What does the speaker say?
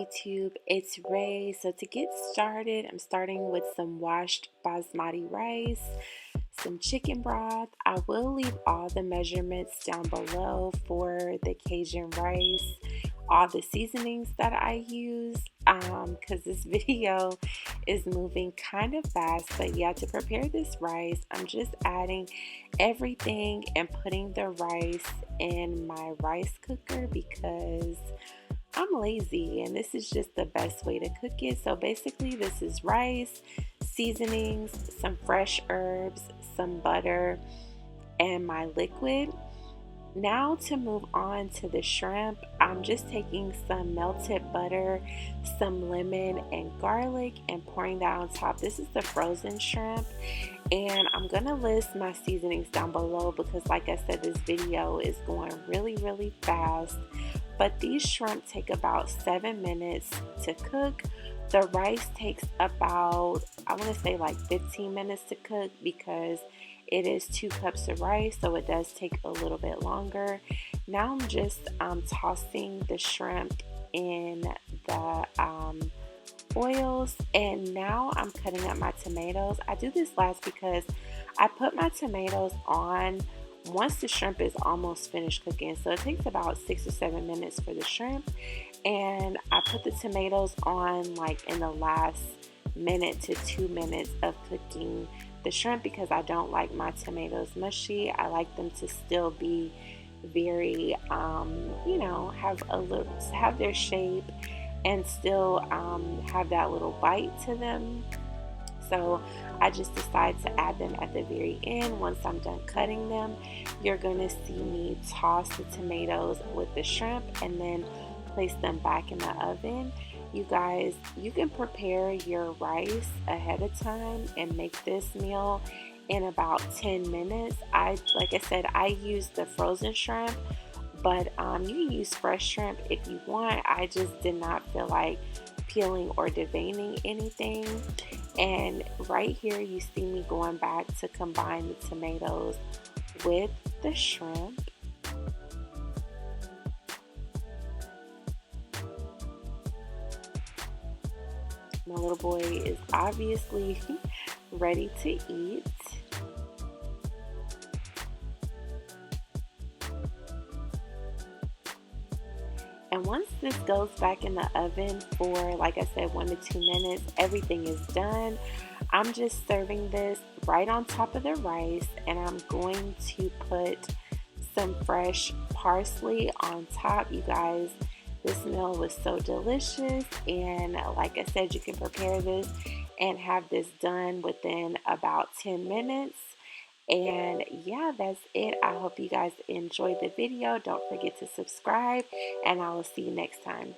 YouTube, it's Ray. So to get started, I'm starting with some washed basmati rice, some chicken broth. I will leave all the measurements down below for the Cajun rice, all the seasonings that I use, because this video is moving kind of fast. But yeah, to prepare this rice, I'm just adding everything and putting the rice in my rice cooker because I'm lazy and this is just the best way to cook it. So basically this is rice, seasonings, some fresh herbs, some butter, and my liquid. Now to move on to the shrimp, I'm just taking some melted butter, some lemon and garlic and pouring that on top. This is the frozen shrimp, and I'm gonna list my seasonings down below because like I said, this video is going really fast. But these shrimp take about 7 minutes to cook. The rice takes about, I want to say like 15 minutes to cook because it is 2 cups of rice, so it does take a little bit longer. Now I'm just tossing the shrimp in the oils, and now I'm cutting up my tomatoes. I do this last because I put my tomatoes on once the shrimp is almost finished cooking, so it takes about 6 or 7 minutes for the shrimp, and I put the tomatoes on like in the last minute to 2 minutes of cooking the shrimp because I don't like my tomatoes mushy. I like them to still be very have their shape and still have that little bite to them. So I just decided to add them at the very end. Once I'm done cutting them, you're gonna see me toss the tomatoes with the shrimp and then place them back in the oven. You guys, you can prepare your rice ahead of time and make this meal in about 10 minutes. Like I said, I use the frozen shrimp, but you can use fresh shrimp if you want. I just did not feel like peeling or deveining anything. And right here you see me going back to combine the tomatoes with the shrimp. My little boy is obviously ready to eat. And once this goes back in the oven for, like I said, 1 to 2 minutes, everything is done. I'm just serving this right on top of the rice, and I'm going to put some fresh parsley on top. You guys, this meal was so delicious, and like I said, you can prepare this and have this done within about 10 minutes. And yeah, that's it. I hope you guys enjoyed the video. Don't forget to subscribe, and I will see you next time.